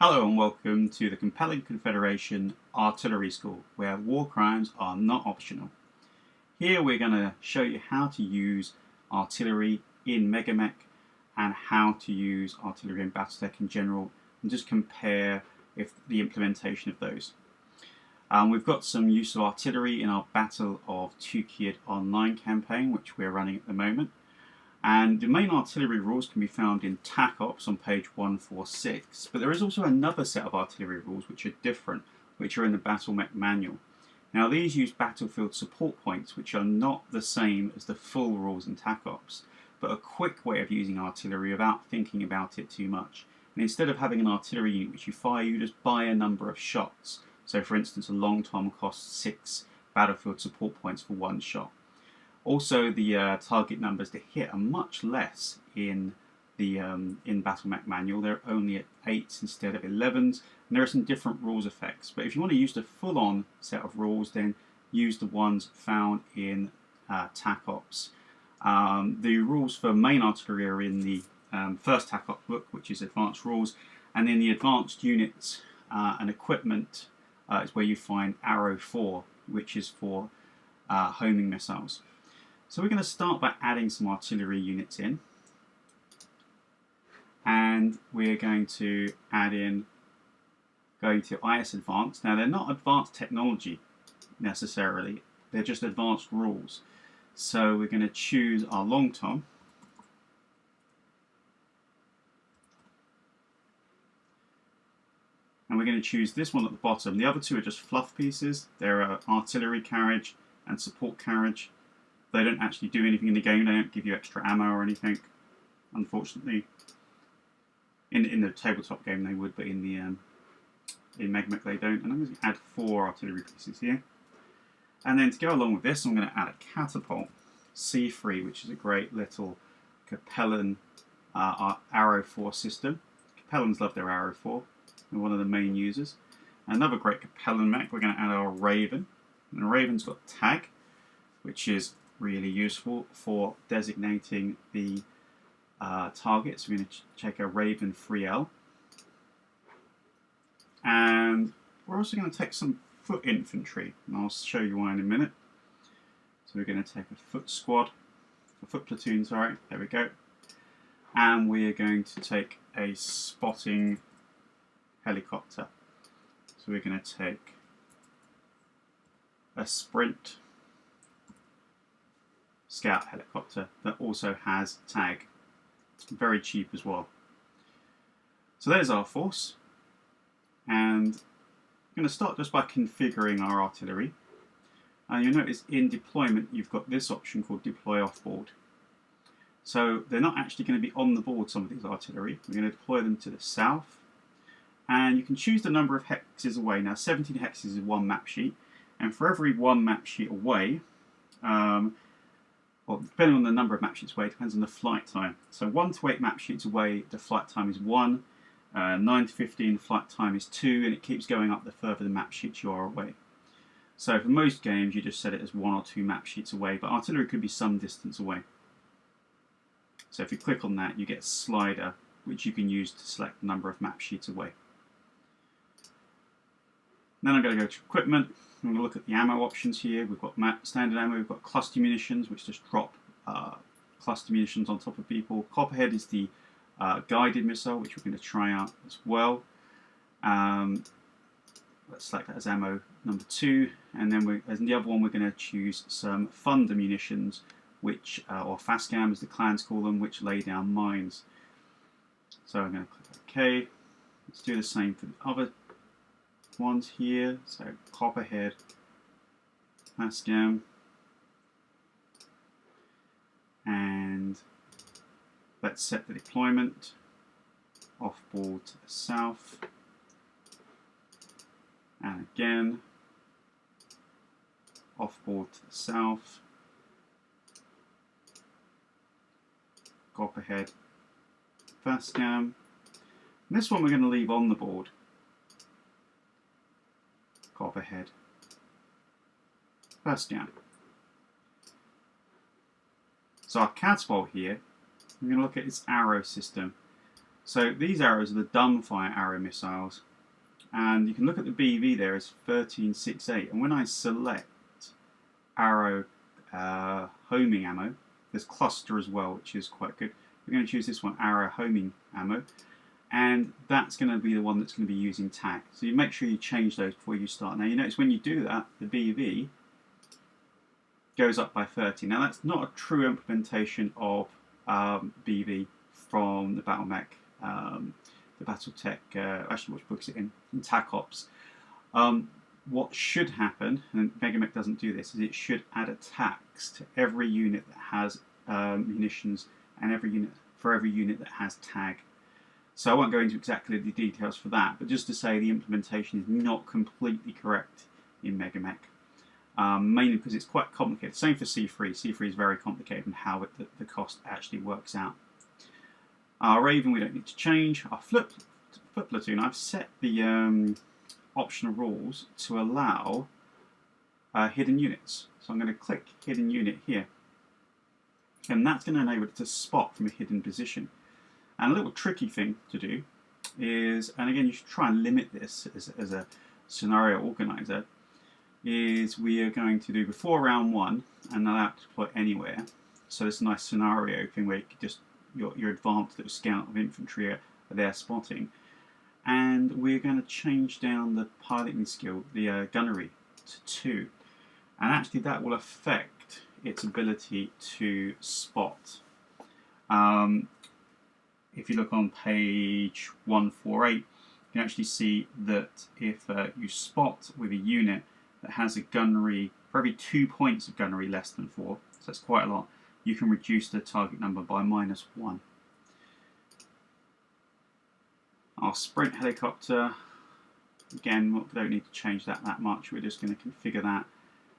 Hello and welcome to the Compelling Confederation Artillery School, where war crimes are not optional. Here we're going to show you how to use artillery in MegaMek and how to use artillery in BattleTech in general, and just compare the implementation of those. We've got some use of artillery in our Battle of Tukid online campaign, which we're running at the moment. And the main artillery rules can be found in TAC Ops on page 146, but there is also another set of artillery rules which are different, which are in the BattleTech manual. Now these use battlefield support points, which are not the same as the full rules in TAC Ops, but a quick way of using artillery without thinking about it too much. And instead of having an artillery unit which you fire, you just buy a number of shots. So for instance, a long tom costs 6 battlefield support points for 1 shot. Also, the target numbers to hit are much less in the BattleTech manual. They're only at 8s instead of 11s, and there are some different rules effects. But if you want to use the full-on set of rules, then use the ones found in TAC Ops. The rules for main artillery are in the first TAC Ops book, which is Advanced Rules, and in the Advanced Units and Equipment is where you find Arrow 4, which is for homing missiles. So we're going to start by adding some artillery units in, and we're going to add in, going to IS Advanced. Now they're not advanced technology necessarily, they're just advanced rules. So we're going to choose our long tom, and we're going to choose this one at the bottom. The other two are just fluff pieces. They're artillery carriage and support carriage. They don't actually do anything in the game. They don't give you extra ammo or anything, unfortunately. In the tabletop game they would, but in MegaMek they don't. And I'm going to add 4 artillery pieces here. And then to go along with this, I'm going to add a catapult C3, which is a great little Capellan Arrow 4 system. Capellans love their Arrow 4. They're one of the main users. Another great Capellan mech, we're going to add our Raven. And the Raven's got tag, which is really useful for designating the targets. We're going to check a Raven 3L. And we're also going to take some foot infantry, and I'll show you why in a minute. So we're going to take a foot squad, a foot platoon, sorry, there we go. And we're going to take a spotting helicopter. So we're going to take a sprint scout helicopter that also has tag. Very cheap as well. So there's our force, and I'm going to start just by configuring our artillery. And you'll notice in deployment you've got this option called deploy off board. So they're not actually going to be on the board, some of these artillery. We're going to deploy them to the south, and you can choose the number of hexes away. Now 17 hexes is 1 map sheet, and for every 1 map sheet away, well, depending on the number of map sheets away, it depends on the flight time. So 1 to 8 map sheets away, the flight time is 1. 9 to 15, flight time is 2, and it keeps going up the further the map sheets you are away. So for most games, you just set it as 1 or 2 map sheets away, but artillery could be some distance away. So if you click on that, you get a slider, which you can use to select the number of map sheets away. Then I'm going to go to equipment. I'm going to look at the ammo options here. We've got standard ammo, we've got cluster munitions, which just drop cluster munitions on top of people. Copperhead is the guided missile, which we're going to try out as well. Let's select that as ammo number 2, and then as the other one, we're going to choose some thunder munitions, which or FASCAM as the clans call them, which lay down mines. So I'm going to click OK. Let's do the same for the other ones here. So Copperhead, FASCAM, and let's set the deployment off board to the south, and again off board to the south, Copperhead, FASCAM. This one we're going to leave on the board, Copperhead, FASCAM. So our catapult here, we're going to look at its arrow system. So these arrows are the dumbfire arrow missiles, and you can look at the BV there as 1368, and when I select arrow homing ammo, there's cluster as well, which is quite good. We're going to choose this one, arrow homing ammo, and that's going to be the one that's going to be using tag. So you make sure you change those before you start. Now you notice when you do that, the BV goes up by 30. Now that's not a true implementation of BV from the BattleMech, the BattleTech, actually which books it in TAC Ops. What should happen, and MegaMek doesn't do this, is it should add a tax to every unit that has munitions, and every unit that has tag. So I won't go into exactly the details for that, but just to say the implementation is not completely correct in MegaMek, mainly because it's quite complicated. Same for C3. C3 is very complicated in how the cost actually works out. Our Raven we don't need to change. Our flip platoon, I've set the optional rules to allow hidden units. So I'm going to click hidden unit here, and that's going to enable it to spot from a hidden position. And a little tricky thing to do is, and again you should try and limit this as a scenario organizer, is we are going to do before round 1 and allow it to deploy anywhere. So this nice scenario thing where you could just your advanced little scout of infantry are there spotting. And we're going to change down the piloting skill, the gunnery, to 2. And actually that will affect its ability to spot. If you look on page 148, you can actually see that if you spot with a unit that has a gunnery, for every 2 points of gunnery less than 4, so that's quite a lot, you can reduce the target number by -1. Our sprint helicopter, again, we don't need to change that much. We're just going to configure that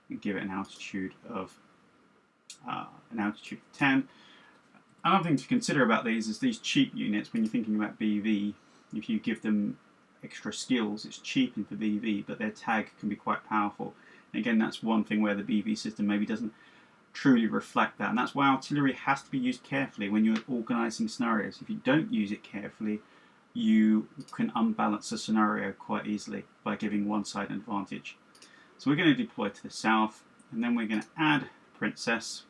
and give it an altitude of 10. Another thing to consider about these is these cheap units. When you're thinking about BV, if you give them extra skills, it's cheap into BV, but their tag can be quite powerful. And again, that's one thing where the BV system maybe doesn't truly reflect that, and that's why artillery has to be used carefully when you're organising scenarios. If you don't use it carefully, you can unbalance the scenario quite easily by giving one side an advantage. So we're going to deploy to the south, and then we're going to add Princess,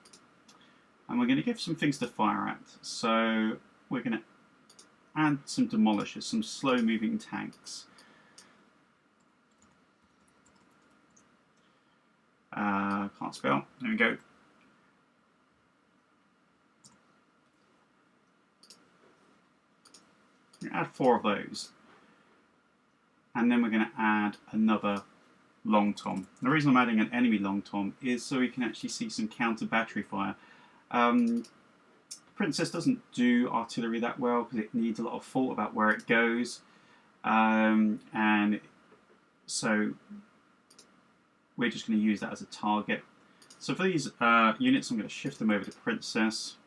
and we're going to give some things to fire at. So we're going to add some demolishers, some slow moving tanks. Can't spell, there we go. Add 4 of those, and then we're going to add another long tom. The reason I'm adding an enemy long tom is so we can actually see some counter battery fire. Princess doesn't do artillery that well because it needs a lot of thought about where it goes, and so we're just going to use that as a target. So for these units, I'm going to shift them over to Princess.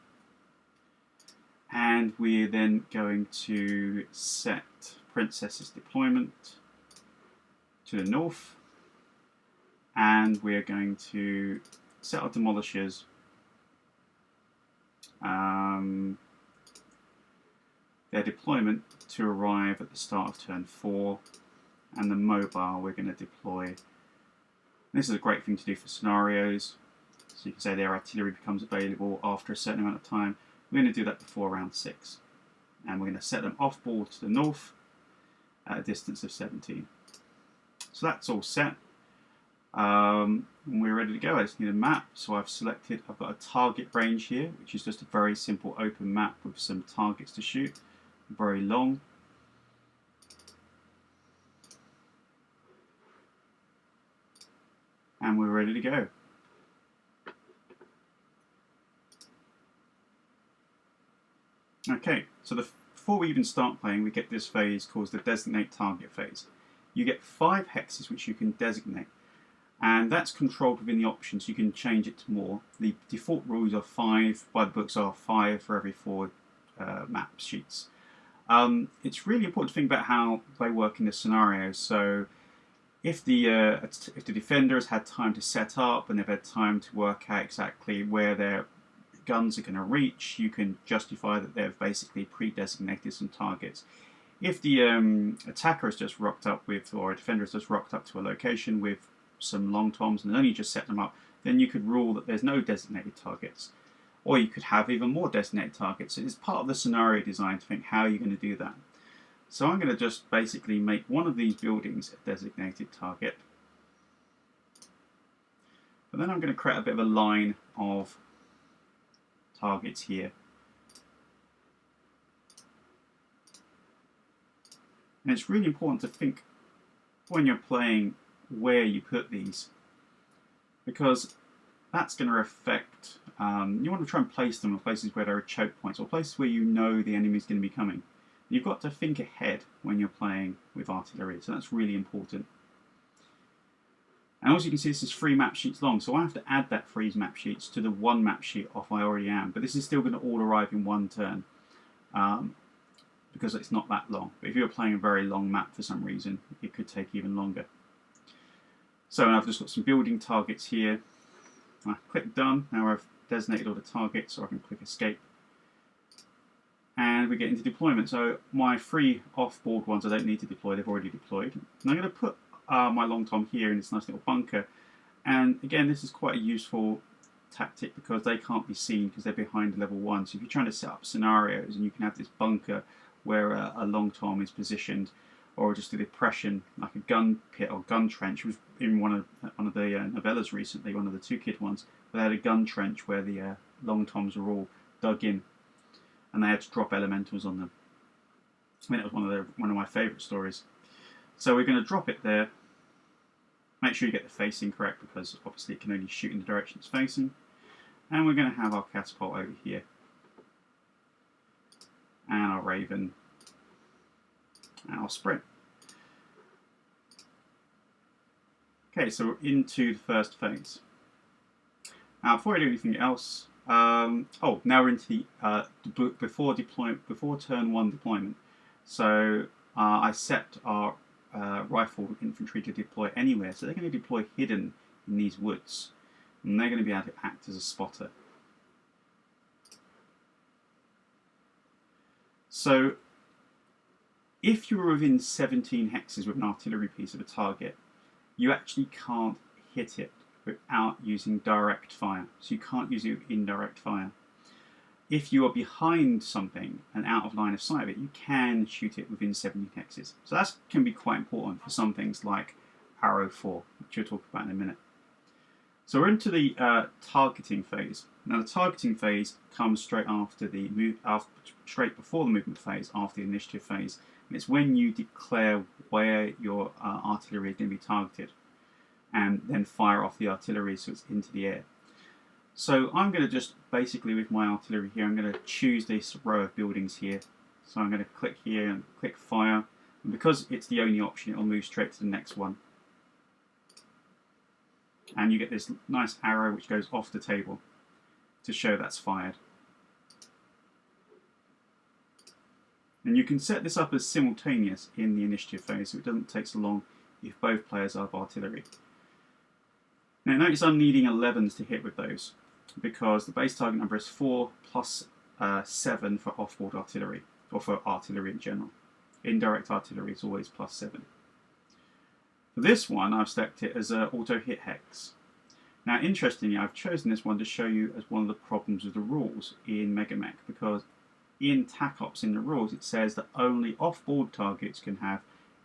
And we're then going to set Princess's deployment to the north, and we're going to set our demolishers their deployment to arrive at the start of turn 4, and the mobile we're going to deploy. And this is a great thing to do for scenarios, so you can say their artillery becomes available after a certain amount of time. We're going to do that before round 6, and we're going to set them off board to the north at a distance of 17. So that's all set. And we're ready to go. I just need a map, so I've got a target range here, which is just a very simple open map with some targets to shoot, very long. And we're ready to go. Okay, so before we even start playing, we get this phase called the designate target phase. You get 5 hexes which you can designate, and that's controlled within the options. You can change it to more. The default rules are 5, by the books are 5 for every 4 map sheets. It's really important to think about how they work in this scenario. So if the defender has had time to set up and they've had time to work out exactly where their guns are going to reach, you can justify that they've basically pre-designated some targets. If the attacker has just rocked up with, or a defender has just rocked up to a location with some long toms and only just set them up, then you could rule that there's no designated targets. Or you could have even more designated targets. It's part of the scenario design to think how you're going to do that. So I'm going to just basically make one of these buildings a designated target. But then I'm going to create a bit of a line of targets here. And it's really important to think when you're playing where you put these, because that's going to affect, you want to try and place them in places where there are choke points or places where you know the enemy's going to be coming. You've got to think ahead when you're playing with artillery, so that's really important. And also you can see this is 3 map sheets long, so I have to add that 3 map sheets to the 1 map sheet off I already am, but this is still going to all arrive in 1 turn. Because it's not that long. But if you're playing a very long map for some reason, it could take even longer. So I've just got some building targets here. I click done. Now I've designated all the targets, so I can click escape. And we get into deployment. So my 3 off-board ones I don't need to deploy, they've already deployed. And I'm going to put my long tom here in this nice little bunker. And again, this is quite a useful tactic because they can't be seen because they're behind level 1. So if you're trying to set up scenarios and you can have this bunker where a long tom is positioned, or just a depression like a gun pit or gun trench. It was in one of the novellas recently, one of the 2-kid ones, where they had a gun trench where the long toms were all dug in, and they had to drop elementals on them. I mean, it was one of my favourite stories. So we're going to drop it there. Make sure you get the facing correct because obviously it can only shoot in the direction it's facing. And we're going to have our catapult over here. And our Raven, and our Sprint. Okay, so we're into the first phase. Now, before I do anything else, now we're into the before turn 1 deployment. So I set our rifle infantry to deploy anywhere, so they're going to deploy hidden in these woods, and they're going to be able to act as a spotter. So, if you're within 17 hexes with an artillery piece of a target, you actually can't hit it without using direct fire. So you can't use it with indirect fire. If you are behind something and out of line of sight of it, you can shoot it within 17 hexes. So that can be quite important for some things like Arrow 4, which we'll talk about in a minute. So we're into the targeting phase. Now the targeting phase comes straight after straight before the movement phase, after the initiative phase, and it's when you declare where your artillery is going to be targeted, and then fire off the artillery so it's into the air. So I'm going to just basically with my artillery here, I'm going to choose this row of buildings here. So I'm going to click here and click fire, and because it's the only option, it'll move straight to the next one. And you get this nice arrow which goes off the table to show that's fired. And you can set this up as simultaneous in the initiative phase, so it doesn't take so long if both players have artillery. Now notice I'm needing 11s to hit with those, because the base target number is 4 plus 7 for off-board artillery, or for artillery in general. Indirect artillery is always plus 7. For this one, I've selected it as an auto-hit hex. Now, interestingly, I've chosen this one to show you as one of the problems with the rules in MegaMek, because in TAC Ops in the rules, it says that only off-board targets can have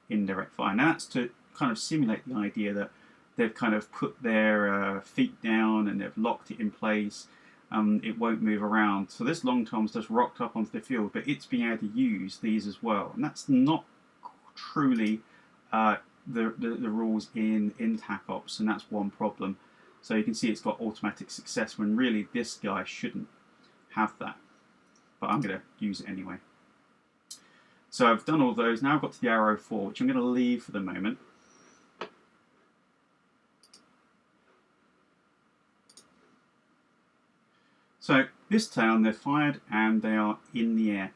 indirect fire. Now, that's to kind of simulate the idea that they've kind of put their feet down and they've locked it in place. It won't move around. So this long tom's just rocked up onto the field, but it's being able to use these as well. And that's not truly the rules in TAC Ops, and that's one problem. So you can see it's got automatic success when really this guy shouldn't have that. But I'm going to use it anyway. So I've done all those. Now I've got to the Arrow 4, which I'm going to leave for the moment. So this turn they're fired and they are in the air.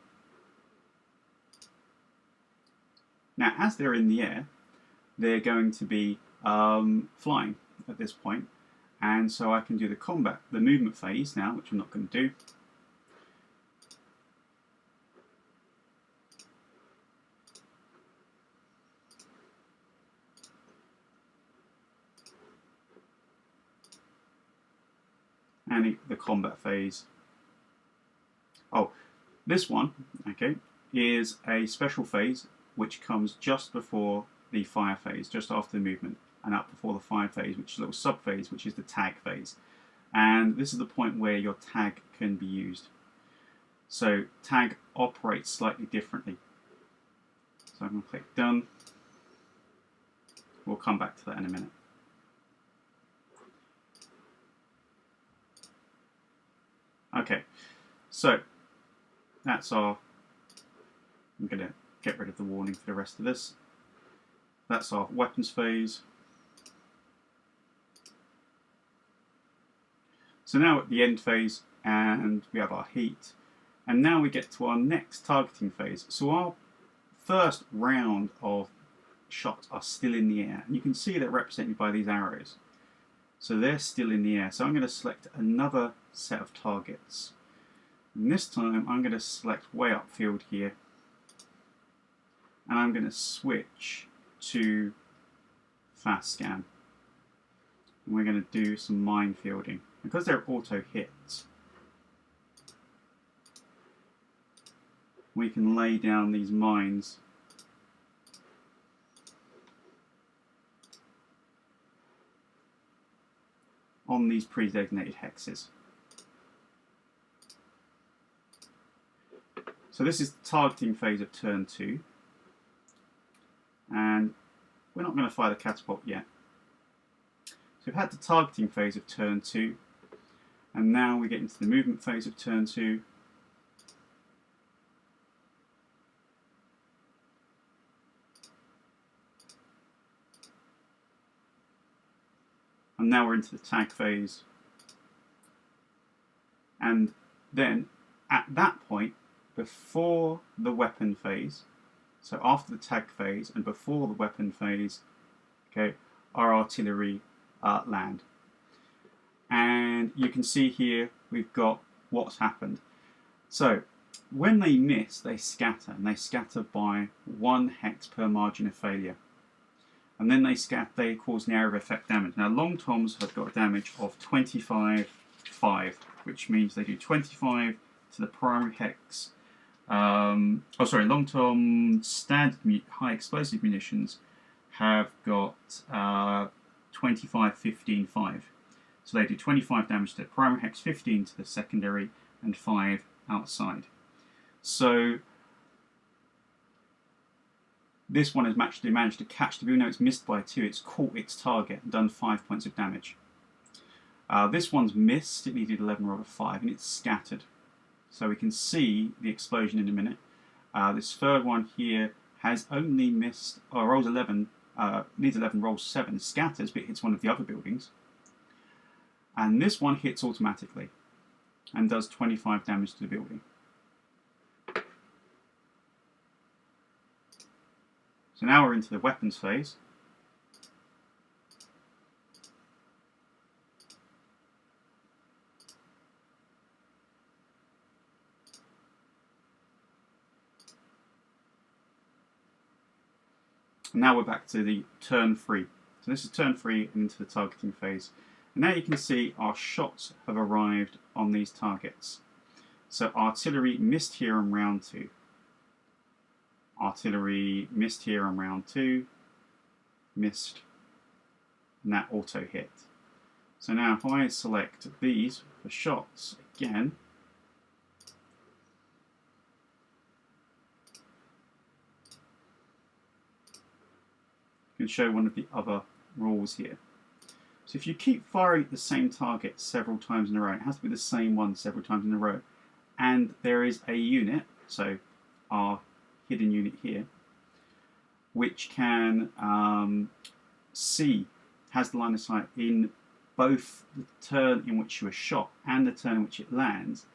Now as they're in the air, they're going to be flying at this point, And so I can do the movement phase now, which I'm not going to do. And the combat phase. Oh, this one, okay, is a special phase which comes just before the fire phase, just after the movement, and up before the fire phase, which is a little sub phase, which is the tag phase. And this is the point where your tag can be used. So tag operates slightly differently. So I'm going to click done. We'll come back to that in a minute. Okay, so that's our, I'm going to get rid of the warning for the rest of this. That's our weapons phase. So now at the end phase, and we have our heat, and now we get to our next targeting phase. So our first round of shots are still in the air, and you can see they're represented by these arrows. So they're still in the air. So I'm going to select another set of targets. And this time I'm going to select way upfield here. And I'm going to switch to fast scan. And we're going to do some mine fielding. Because they're auto hits, we can lay down these mines on these pre-designated hexes. So this is the targeting phase of turn 2, and we're not going to fire the catapult yet. So we've had the targeting phase of turn 2, and now we get into the movement phase of turn 2. And now we're into the tag phase. And then at that point, before the weapon phase, so after the tag phase and before the weapon phase, okay, our artillery land. And you can see here we've got what's happened. So when they miss, they scatter, and they scatter by 1 hex per margin of failure. And then they cause an area of effect damage. Now long toms have got a damage of 25/5, which means they do 25 to the primary hex. Long tom standard high explosive munitions have got 25/15/5. So they do 25 damage to the primary hex, 15 to the secondary, and 5 outside. So this one has actually managed to catch, even though it's missed by 2, it's caught its target and done 5 points of damage. This one's missed, it needed 11 roll of 5, and it's scattered. So we can see the explosion in a minute. This third one here has only missed, rolls 11, needs 11, rolls 7, scatters, but hits one of the other buildings. And this one hits automatically and does 25 damage to the building. So now we're into the weapons phase. And now we're back to the turn 3. So this is turn 3 and into the targeting phase. And now you can see our shots have arrived on these targets. So artillery missed here on round 2. Artillery missed here on round 2, missed, and that auto hit. So now if I select these for shots again, I can show one of the other rules here. So if you keep firing at the same target several times in a row, it has to be the same one several times in a row, and there is a unit, so our hidden unit here, which can has the line of sight in both the turn in which you are shot and the turn in which it lands,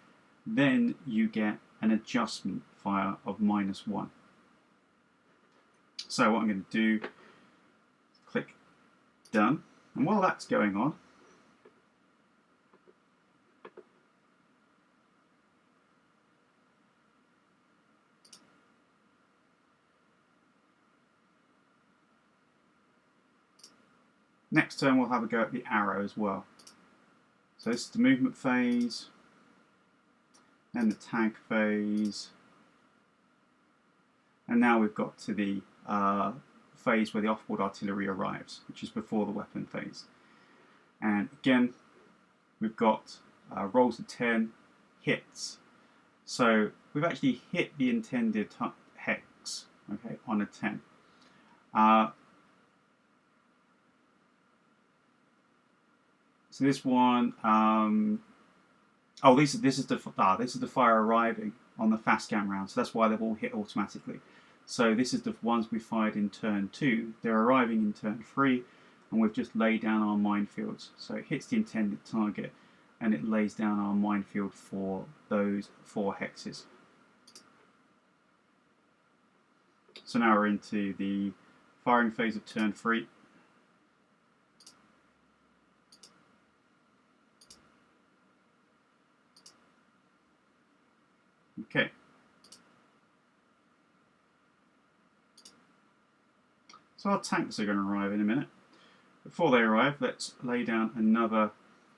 then you get an adjustment fire of -1. So what I'm going to do, click done, and while that's going on, Next turn we'll have a go at the arrow as well. So this is the movement phase, then the tag phase, and now we've got to the phase where the offboard artillery arrives, which is before the weapon phase. And again, we've got rolls of 10, hits. So we've actually hit the intended hex, okay, on a 10. So this one, this is the fire arriving on the fast gun round, so that's why they've all hit automatically. So this is the ones we fired in turn 2. They're arriving in turn 3, and we've just laid down our minefields. So it hits the intended target, and it lays down our minefield for those 4 hexes. So now we're into the firing phase of turn 3. Okay. So our tanks are going to arrive in a minute. Before they arrive, let's lay down another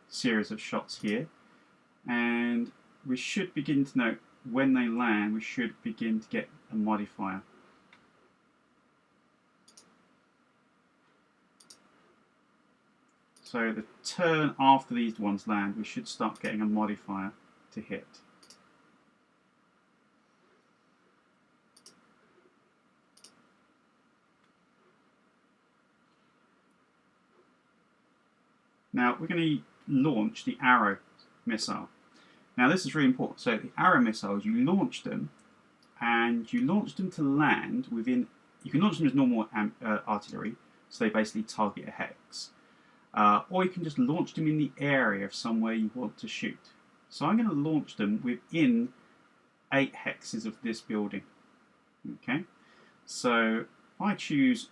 series of shots here, and we should begin to note when they land, we should begin to get a modifier. So the turn after these ones land, we should start getting a modifier to hit. Now we're going to launch the arrow missile. Now this is really important. So the arrow missiles, you launch them, and you launch them to land within. You can launch them as normal artillery, so they basically target a hex, or you can just launch them in the area of somewhere you want to shoot. So I'm going to launch them within 8 hexes of this building. Okay, so if I choose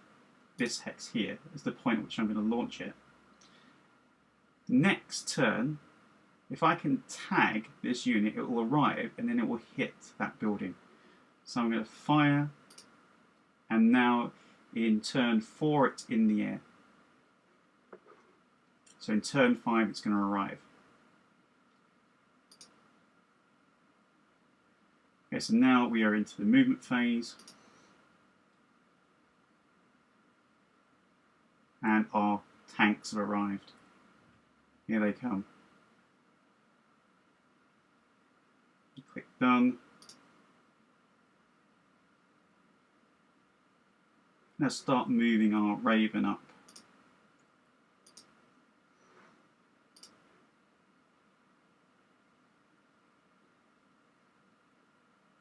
this hex here as the point at which I'm going to launch it. Next turn, if I can tag this unit, it will arrive and then it will hit that building. So I'm going to fire, and now in turn 4 it's in the air. So in turn 5 it's going to arrive. Okay, so now we are into the movement phase. And our tanks have arrived. Here they come. Click done. Let's start moving our Raven up.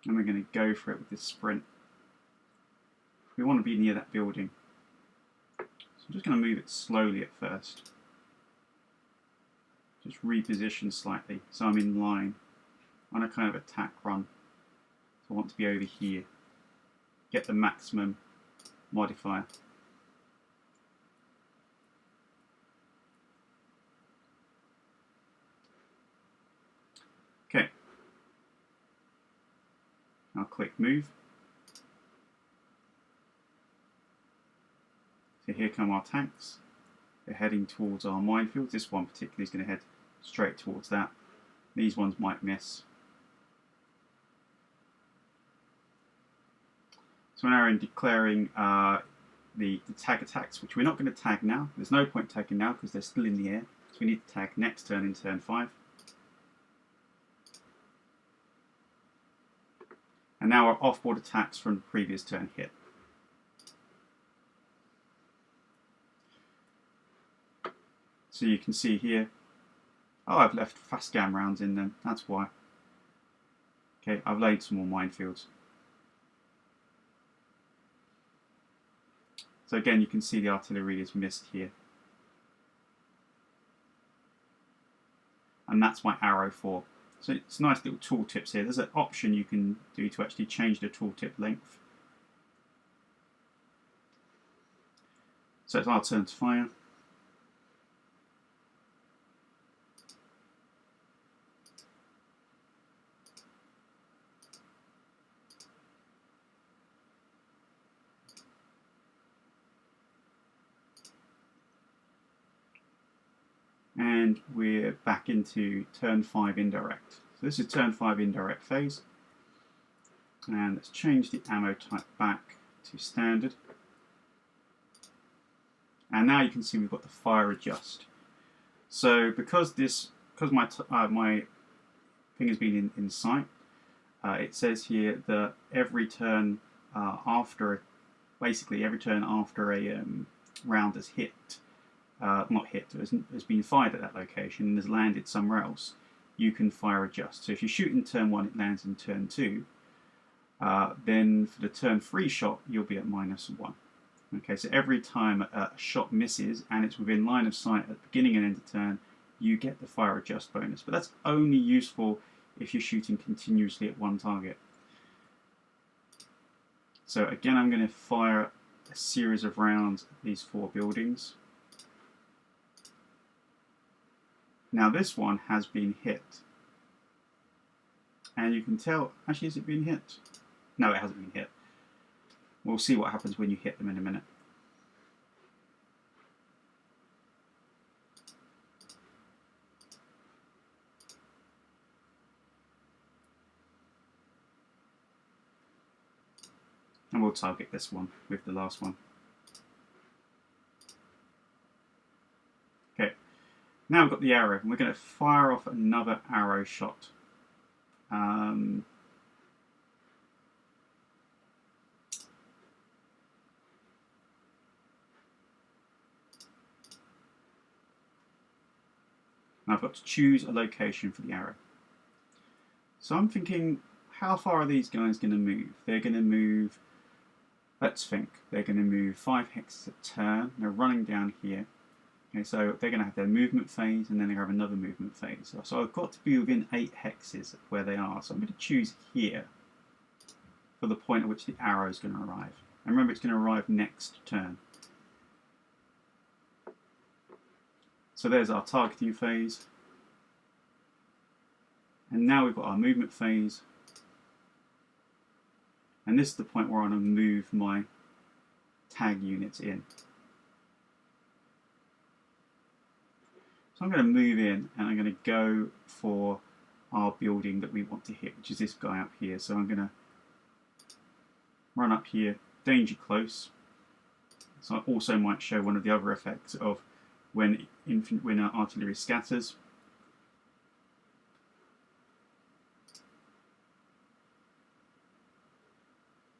And we're going to go for it with this sprint. We want to be near that building. So I'm just going to move it slowly at first. Just reposition slightly so I'm in line on a kind of attack run. So I want to be over here. Get the maximum modifier. Okay. I'll click move. So here come our tanks. They're heading towards our minefields. This one particularly is going to head straight towards that. These ones might miss. So now we're declaring the tag attacks, which we're not going to tag now. There's no point tagging now because they're still in the air. So we need to tag next turn in turn 5. And now our offboard attacks from the previous turn hit. So you can see here, oh, I've left fast gam rounds in them, that's why. Okay, I've laid some more minefields. So again, you can see the artillery is missed here. And that's my arrow for. So it's nice little tooltips here. There's an option you can do to actually change the tooltip length. So it's our turn to fire. and we're back into turn 5 indirect. So this is turn 5 indirect phase. And let's change the ammo type back to standard. And now you can see we've got the fire adjust. So because my thing has been in sight, it says here that every turn basically every turn after a round has hit, not hit, has been fired at that location and has landed somewhere else, you can fire adjust. So if you shoot in turn 1, it lands in turn 2. Then for the turn 3 shot, you'll be at -1. Okay, so every time a shot misses and it's within line of sight at the beginning and end of turn, you get the fire adjust bonus. But that's only useful if you're shooting continuously at one target. So again, I'm going to fire a series of rounds at these 4 buildings. Now this one has been hit. And you can tell, actually, has it been hit? No, it hasn't been hit. We'll see what happens when you hit them in a minute. And we'll target this one with the last one. Okay, now we've got the arrow, and we're going to fire off another arrow shot. Now I've got to choose a location for the arrow. So I'm thinking, how far are these guys going to move? They're going to move, let's think, they're going to move 5 hexes a turn. They're running down here. Okay, so they're going to have their movement phase and then they have another movement phase. So I've got to be within 8 hexes of where they are. So I'm going to choose here for the point at which the arrow is going to arrive. And remember, it's going to arrive next turn. So there's our targeting phase. And now we've got our movement phase. And this is the point where I'm going to move my tag units in. So I'm going to move in and I'm going to go for our building that we want to hit, which is this guy up here. So I'm going to run up here, danger close. So I also might show one of the other effects of when artillery scatters.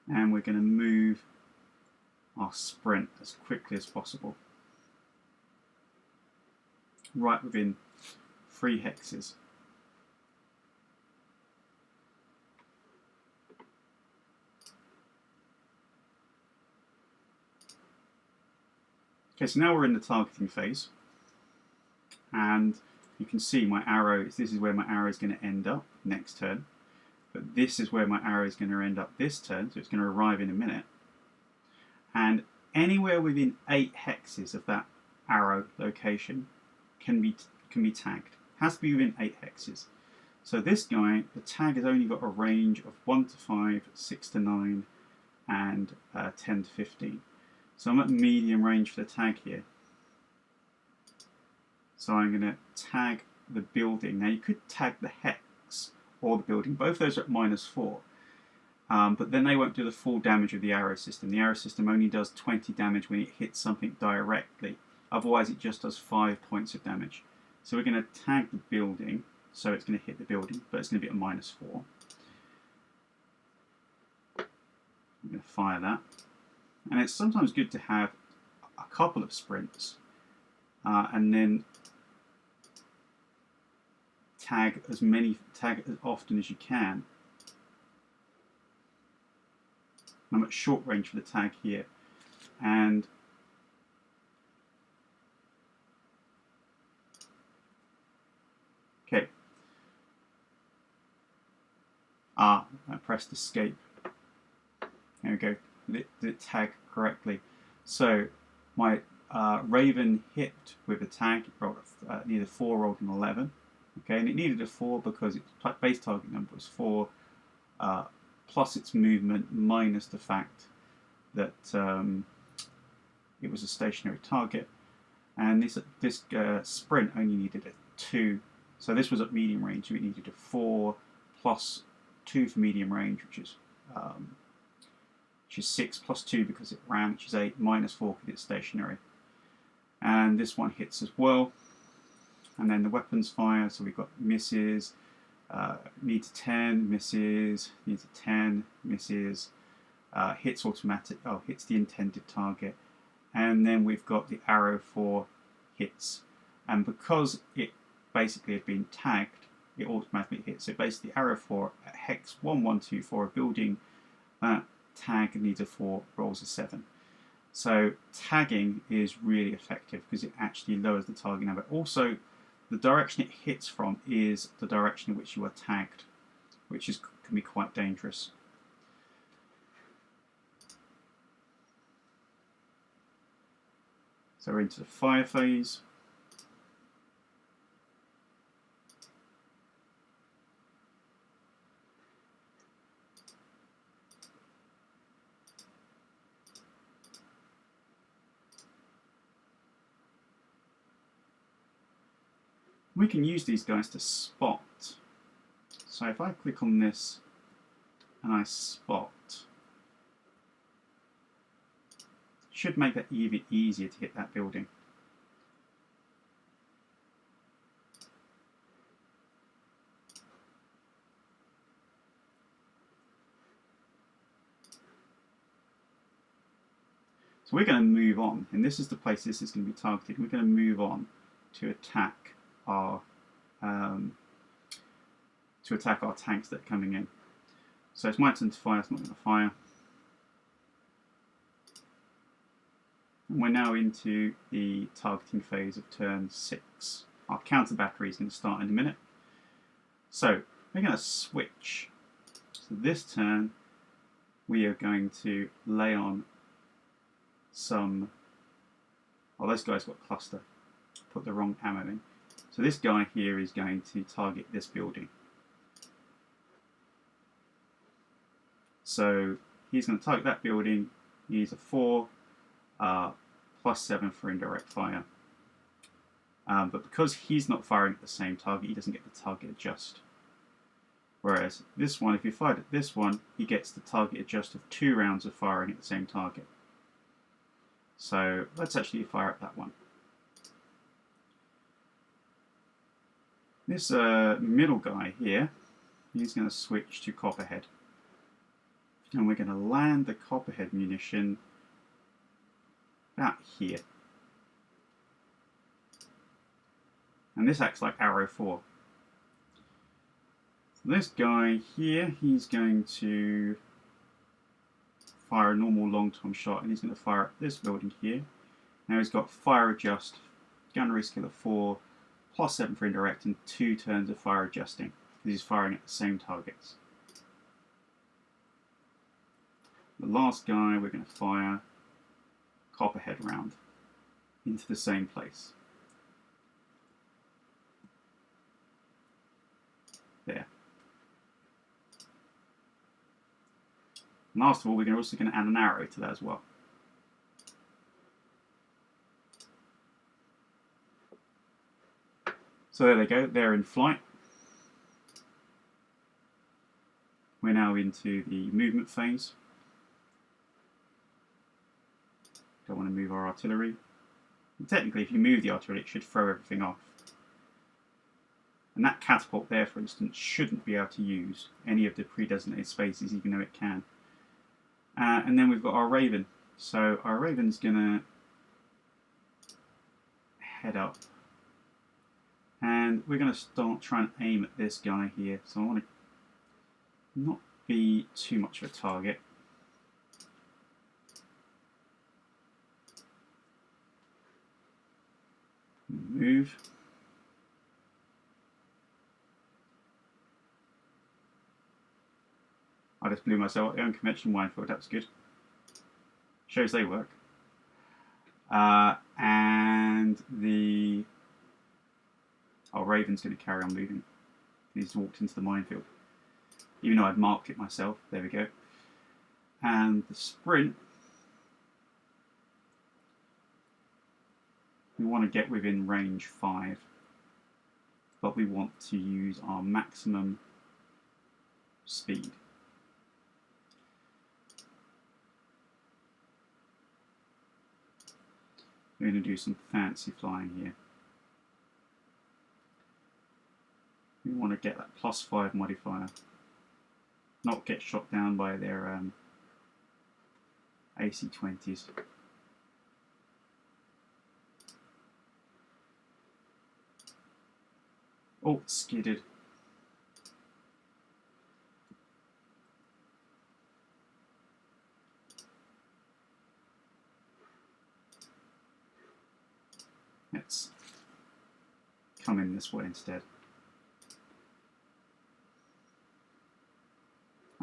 And we're going to move our sprint as quickly as possible. Right within 3 hexes. Okay, so now we're in the targeting phase, and you can see my arrow, this is where my arrow is going to end up next turn, but this is where my arrow is going to end up this turn, so it's going to arrive in a minute. And anywhere within 8 hexes of that arrow location can be tagged. It has to be within 8 hexes. So this guy, the tag has only got a range of 1 to 5, 6 to 9, and 10 to 15. So I'm at medium range for the tag here. So I'm going to tag the building. Now you could tag the hex or the building. Both those are at -4. But then they won't do the full damage of the arrow system. The arrow system only does 20 damage when it hits something directly. Otherwise it just does 5 points of damage. So we're going to tag the building. So it's going to hit the building, but it's going to be at -4. I'm going to fire that. And it's sometimes good to have a couple of sprints and then tag as often as you can. I'm at short range for the tag here, and okay. I pressed escape. There we go. Did it tag correctly? So my Raven hit with a tag. It rolled needed a 4, rolled an 11. Okay, and it needed a 4 because its base target number was 4, plus its movement minus the fact that it was a stationary target. and this sprint only needed a 2, so this was at medium range, so it needed a 4 plus 2 for medium range, which is 6 plus 2 because it ran, which is 8, minus 4 because it's stationary. And this one hits as well. And then the weapons fire, so we've got misses, needs a 10, misses, needs a 10, misses, hits automatic, hits the intended target. And then we've got the arrow for hits. And because it basically had been tagged, it automatically hits. So basically arrow 4 at hex 1124, a building that tag needs a 4, rolls a 7. So tagging is really effective because it actually lowers the target number. Also, the direction it hits from is the direction in which you are tagged, which can be quite dangerous. So we're into the fire phase. We can use these guys to spot. So if I click on this and I spot, it should make that even easier to hit that building. So we're going to move on, and this is the place this is going to be targeted. We're going to move on to attack our tanks that are coming in. So it's my turn to fire, it's not going to fire. And we're now into the targeting phase of turn 6. Our counter battery is going to start in a minute. So we're going to switch. So this turn we are going to lay on some... Oh, this guy's got cluster. Put the wrong ammo in. So this guy here is going to target this building. So he's going to target that building. He's a 4 plus 7 for indirect fire. But because he's not firing at the same target, he doesn't get the target adjust. Whereas this one, if you fired at this one, he gets the target adjust of 2 rounds of firing at the same target. So let's actually fire at that one. This middle guy here, he's going to switch to copperhead. And we're going to land the copperhead munition about here. And this acts like arrow 4. So this guy here, he's going to fire a normal long-term shot, and he's going to fire at this building here. Now he's got fire adjust, gunnery skill of 4, plus 7 for indirect, and 2 turns of fire adjusting, because he's firing at the same targets. The last guy, we're going to fire copperhead round into the same place. There. And last of all, we're also going to add an arrow to that as well. So there they go, they're in flight. We're now into the movement phase. Don't want to move our artillery. And technically, if you move the artillery, it should throw everything off. And that catapult there, for instance, shouldn't be able to use any of the pre-designated spaces, even though it can. And then we've got our Raven. So our Raven's going to head up. And we're going to start trying to aim at this guy here. So I want to not be too much of a target. Move. I just blew myself up the unconventional minefield, that was good. Shows they work. And the... Oh, Raven's going to carry on moving. He's walked into the minefield. Even though I'd marked it myself. There we go. And the sprint We want to get within range 5, but we want to use our maximum speed. We're going to do some fancy flying here. We want to get that +5 modifier, not get shot down by their AC-20s. Oh, it's skidded. Let's come in this way instead.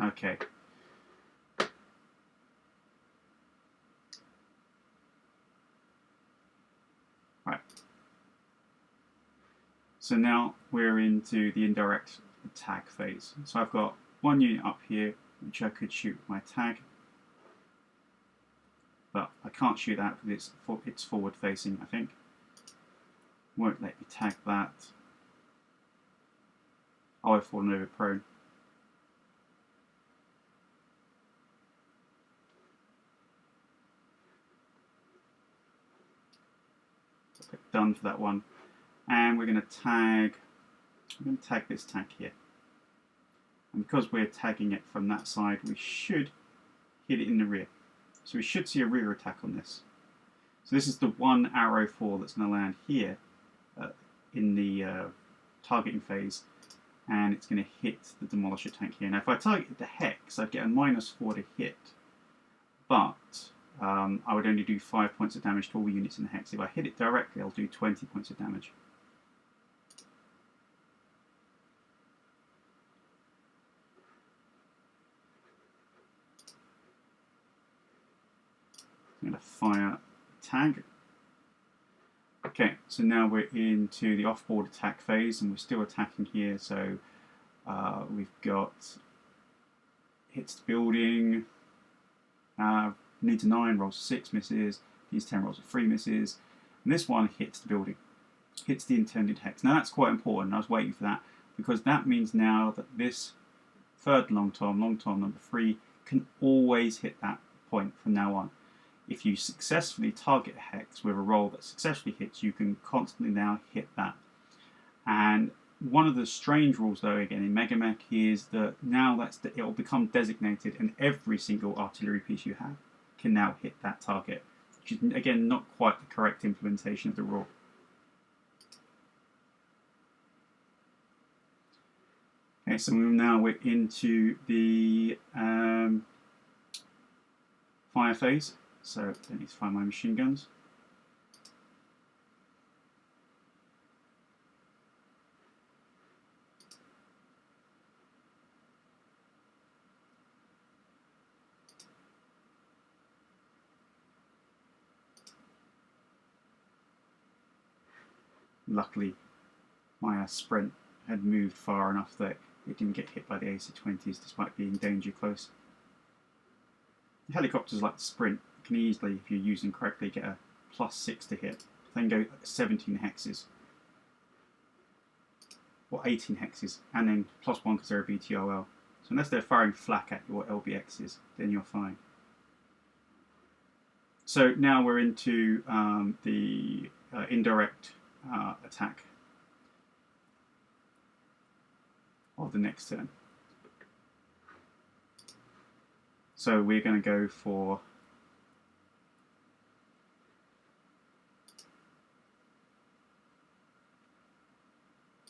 Okay. Right. So now we're into the indirect tag phase. So I've got one unit up here which I could shoot my tag, but I can't shoot that because it's forward facing, I think. Won't let me tag that. Oh, I've fallen over prone. Okay, done for that one. And we're going to tag. I'm going to tag this tag here. And because we're tagging it from that side, we should hit it in the rear. So we should see a rear attack on this. So this is the one arrow 4 that's going to land here in the targeting phase, and it's going to hit the demolisher tank here. Now if I target the hex, I'd get a -4 to hit, but I would only do 5 points of damage to all units in the hex. If I hit it directly, I'll do 20 points of damage. I'm going to fire tag. Okay, so now we're into the off-board attack phase, and we're still attacking here. So we've got hits the building, needs a 9, rolls 6, misses, needs 10, rolls 3, misses, and this one hits the building, hits the intended hex. Now that's quite important. I was waiting for that because that means now that this third long tom number 3, can always hit that point from now on. If you successfully target a hex with a roll that successfully hits, you can constantly now hit that. And one of the strange rules, though, again in MegaMek, is that now it will become designated, and every single artillery piece you have can now hit that target, which is again not quite the correct implementation of the rule. Okay, so now we're into the fire phase. So I need to fire my machine guns. Luckily, my sprint had moved far enough that it didn't get hit by the AC-20s despite being danger close. The helicopters like the sprint can easily, if you're using correctly, get a +6 to hit, then go 17 hexes, or 18 hexes, and then +1 because they're a VTOL. So unless they're firing flak at your LBXs, then you're fine. So now we're into the indirect attack of the next turn. So we're going to go for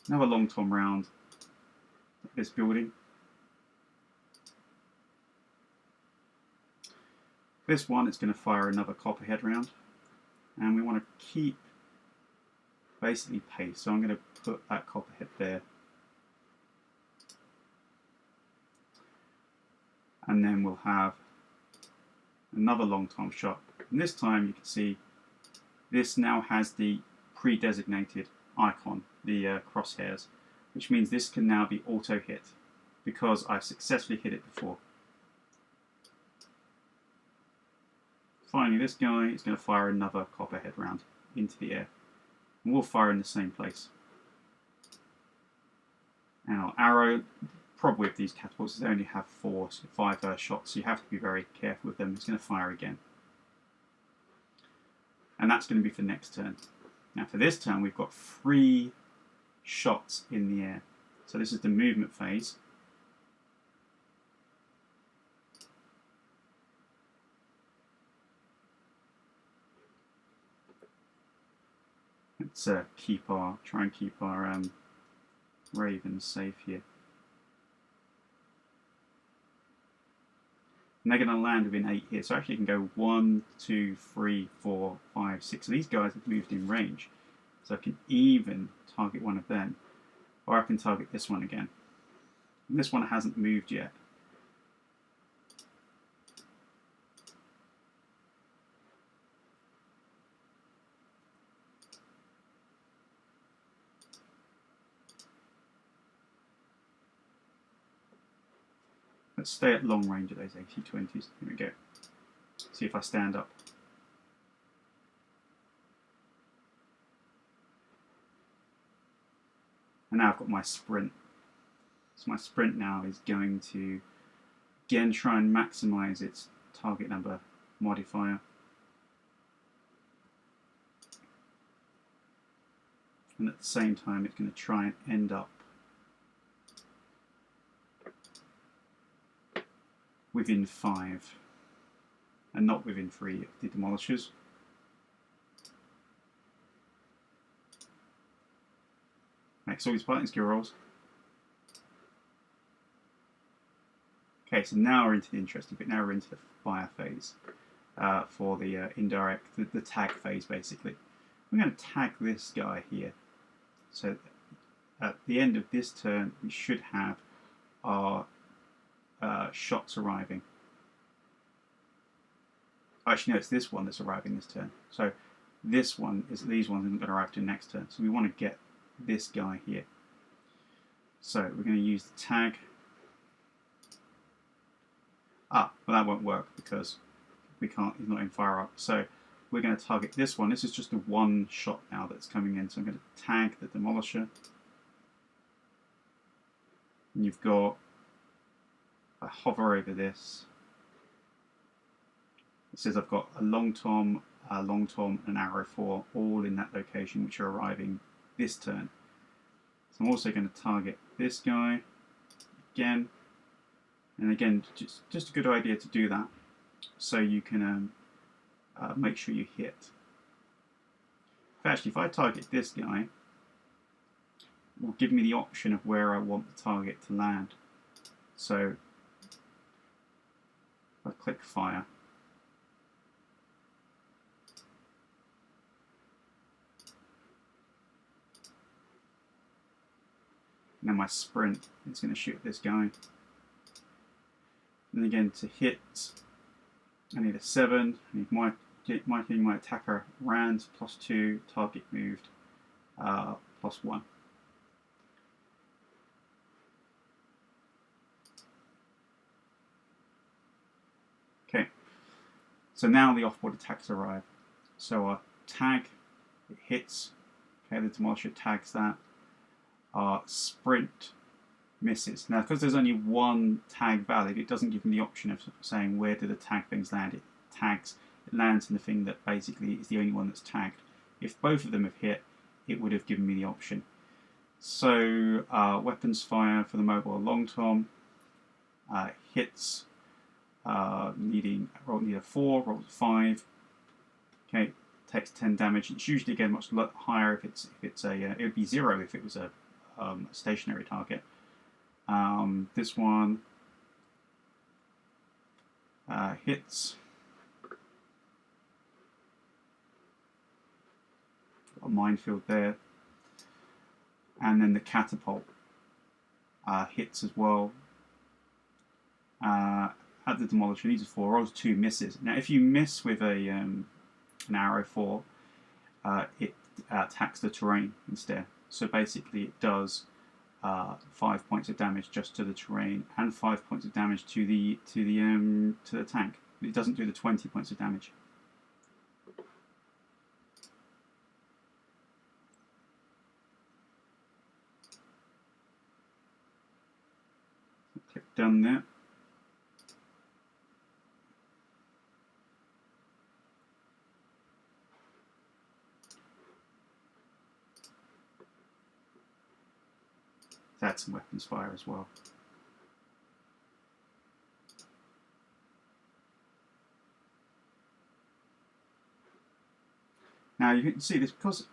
another long tom round at this building. This one is going to fire another copperhead round, and we want to keep basically pace. So I'm going to put that copperhead there, and then we'll have another long tom shot. And this time you can see this now has the pre-designated icon, the crosshairs, which means this can now be auto hit because I've successfully hit it before. Finally, this guy is going to fire another copperhead round into the air. And we'll fire in the same place. And our arrow, problem with these catapults is they only have 5 shots, so you have to be very careful with them. It's going to fire again. And that's going to be for next turn. Now for this turn, we've got 3 shots in the air. So this is the movement phase. Let's try and keep our ravens safe here. And they're going to land within 8 here, so actually you can go 1, 2, 3, 4, 5, 6. So these guys have moved in range, so I can even target one of them, or I can target this one again. And this one hasn't moved yet. Let's stay at long range of those 80-20s. Here we go. See if I stand up. And now I've got my sprint. So my sprint now is going to again try and maximize its target number modifier. And at the same time, it's going to try and end up within 5 and not within 3 of the demolishers. Makes all these fighting skill rolls. Okay, so now we're into the interesting bit. Now we're into the fire phase for the indirect, the tag phase basically. We're going to tag this guy here. So at the end of this turn, we should have our shots arriving. Actually, no, it's this one that's arriving this turn. So this one is these ones aren't going to arrive till next turn. So we want to get this guy here. So we're going to use the tag. Well that won't work because we can't. He's not in fire up. So we're going to target this one. This is just a 1 shot now that's coming in. So I'm going to tag the demolisher. And you've got. I hover over this. It says I've got a long tom, and an arrow 4 all in that location, which are arriving this turn. So I'm also going to target this guy again, and again, just a good idea to do that, so you can make sure you hit. Actually, if I target this guy, it will give me the option of where I want the target to land. So I click fire. And then my sprint is going to shoot this guy. And again, to hit, I need a 7. I need my attacker ran +2, target moved +1. Okay, so now the off-board attacks arrive. So our tag, it hits. Okay, the demolisher tags that. Our sprint misses. Now, because there's only 1 tag valid, it doesn't give me the option of saying where do the tag things land. It lands in the thing that basically is the only one that's tagged. If both of them have hit, it would have given me the option. So weapons fire for the mobile long tom hits, need a 4, rolls a 5. Okay, takes 10 damage. It's usually again much higher if it's a it would be 0 if it was a stationary target. This one hits. A minefield there, and then the catapult hits as well. At the demolisher, needs a 4, rolls 2, misses. Now, if you miss with an arrow 4, it attacks the terrain instead. So basically, it does 5 points of damage just to the terrain and 5 points of damage to the tank. It doesn't do the 20 points of damage. done that. Let's add some weapons fire as well. Now you can see this, because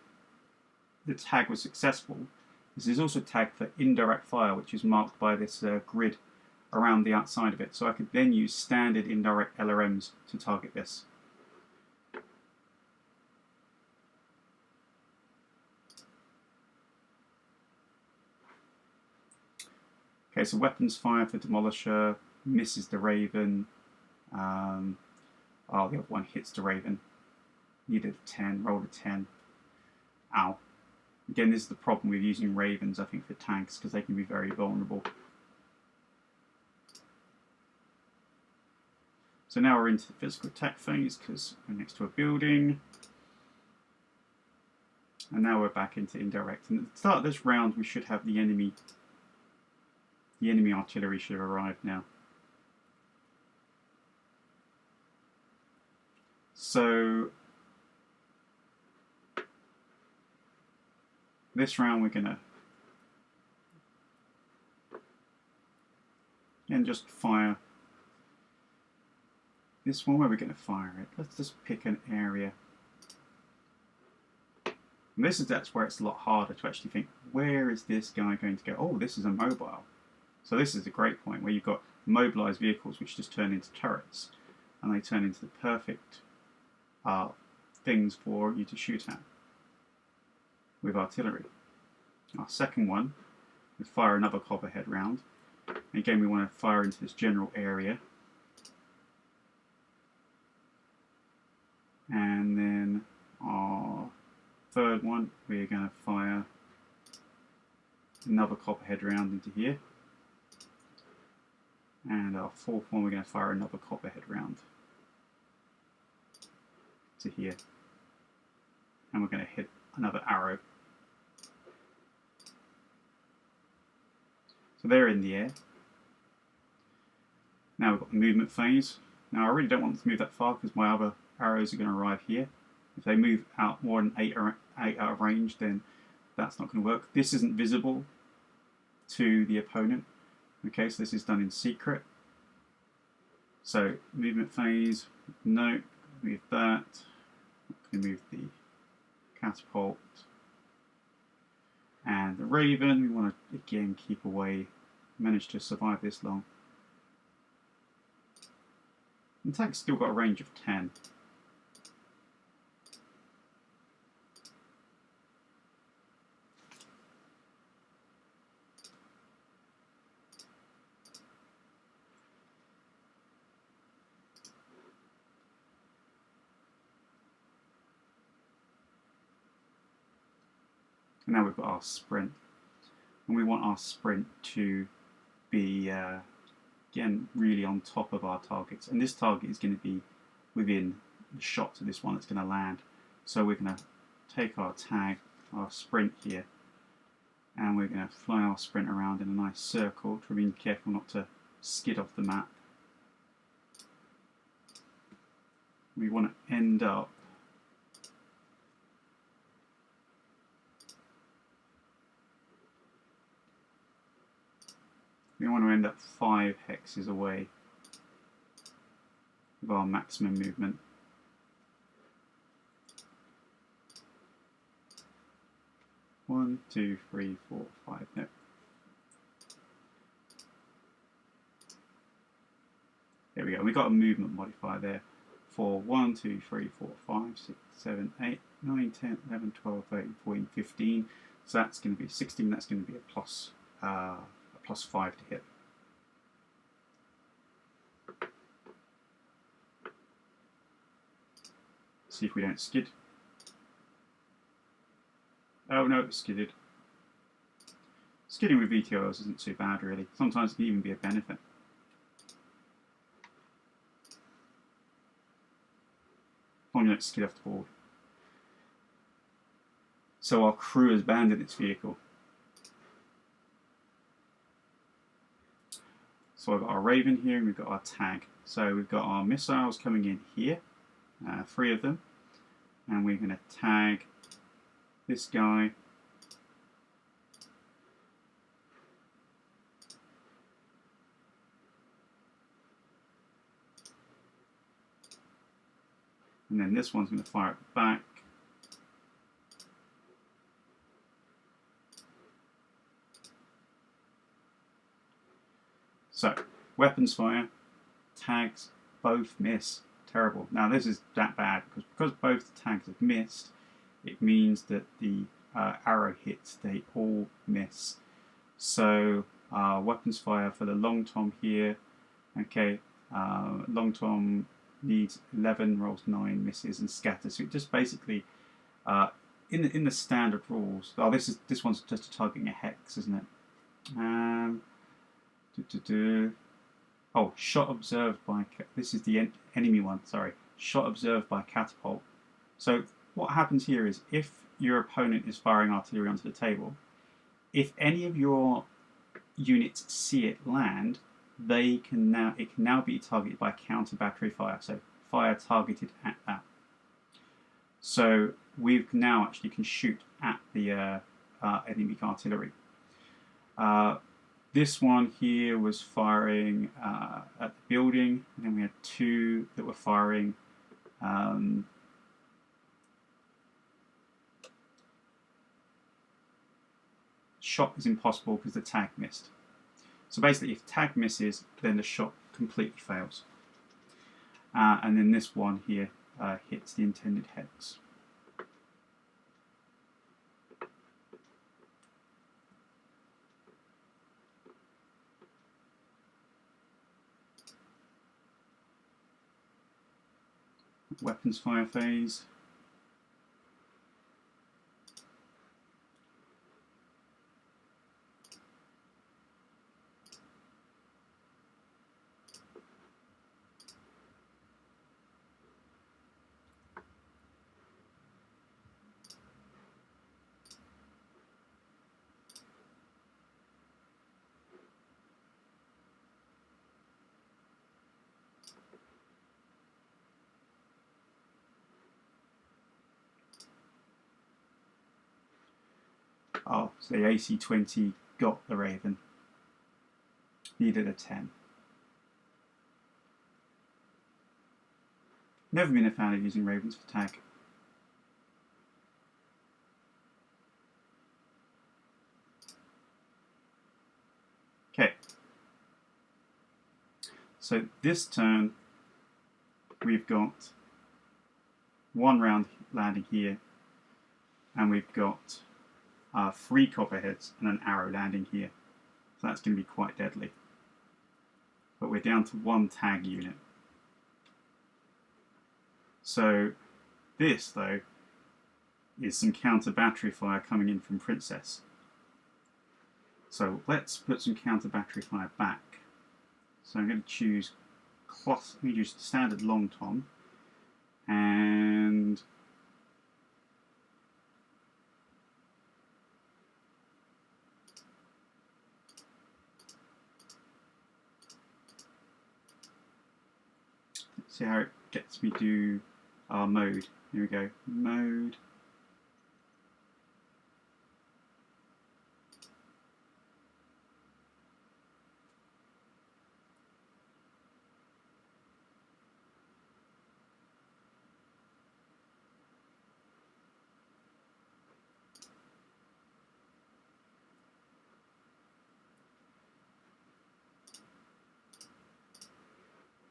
the tag was successful, this is also tagged for indirect fire, which is marked by this grid around the outside of it. So I could then use standard indirect LRMs to target this. Okay, so weapons fire for Demolisher, misses the Raven. Oh, the other one hits the Raven. Needed a 10, rolled a 10. Ow. Again, this is the problem with using Ravens, I think, for tanks, because they can be very vulnerable. So now we're into the physical attack phase, because we're next to a building. And now we're back into indirect. And at the start of this round, we should have the enemy artillery should have arrived now. So this round we're gonna just fire this one. Where we're gonna fire it? Let's just pick an area. And that's where it's a lot harder to actually think, where is this guy going to go? Oh, this is a mobile. So this is a great point where you've got mobilized vehicles which just turn into turrets, and they turn into the perfect things for you to shoot at with artillery. Our second one, we fire another copperhead round. Again, we want to fire into this general area. And then our third one, we're going to fire another copperhead round into here. And our fourth one, we're going to fire another copperhead round to here. And we're going to hit another arrow. So they're in the air. Now we've got the movement phase. Now I really don't want them to move that far because my other arrows are going to arrive here. If they move out more than 8 out of range, then that's not going to work. This isn't visible to the opponent. Okay, so this is done in secret. So movement phase, no, move that. I'm going to move the catapult. And the Raven, we want to again keep away, manage to survive this long. The tank's still got a range of 10. And now we've got our sprint, and we want our sprint to be again really on top of our targets, and this target is going to be within the shot of this one that's going to land. So we're going to take our tag, our sprint here, and we're going to fly our sprint around in a nice circle, to be careful not to skid off the map. We want to end up we want to end up 5 hexes away with our maximum movement. One, two, three, four, five. No. There we go. We got a movement modifier there for 1, 2, 3, 4, 5, 6, 7, 8, 9, 10, 11, 12, 13, 14, 15. So that's going to be 16. That's going to be a plus 5 to hit. See if we don't skid. Oh no, it skidded. Skidding with VTOLs isn't too bad really. Sometimes it can even be a benefit. As long as you don't skid off the board. So our crew has abandoned its vehicle. So we've got our Raven here and we've got our tag. So we've got our missiles coming in here, 3 of them, and we're going to tag this guy. And then this one's going to fire at the back. So, weapons fire, tags, both miss. Terrible. Now this is that bad because both tags have missed, it means that the arrow hits, they all miss. So, weapons fire for the long tom here. Okay, long tom needs 11, rolls 9, misses, and scatters. So it just basically, in the standard rules. Oh, this one's just targeting a hex, isn't it? Oh, shot observed by. This is the enemy one. Sorry, shot observed by catapult. So what happens here is, if your opponent is firing artillery onto the table, if any of your units see it land, it can now be targeted by counter battery fire. So fire targeted at that. So we now actually can shoot at the enemy artillery. This one here was firing at the building, and then we had 2 that were firing shot is impossible because the tag missed. So basically, if tag misses, then the shot completely fails. And then this one here hits the intended hex. Weapons fire phase. Oh, so the AC-20 got the Raven. Needed a 10. Never been a fan of using Ravens for tag. Okay. So this turn, we've got 1 round landing here, and we've got 3 copperheads and an arrow landing here. So that's going to be quite deadly. But we're down to 1 tag unit. So this, though, is some counter battery fire coming in from Princess. So let's put some counter battery fire back. So I'm going to choose cloth. I'm going to use standard long tom, and see how it gets me to our mode. Here we go, mode.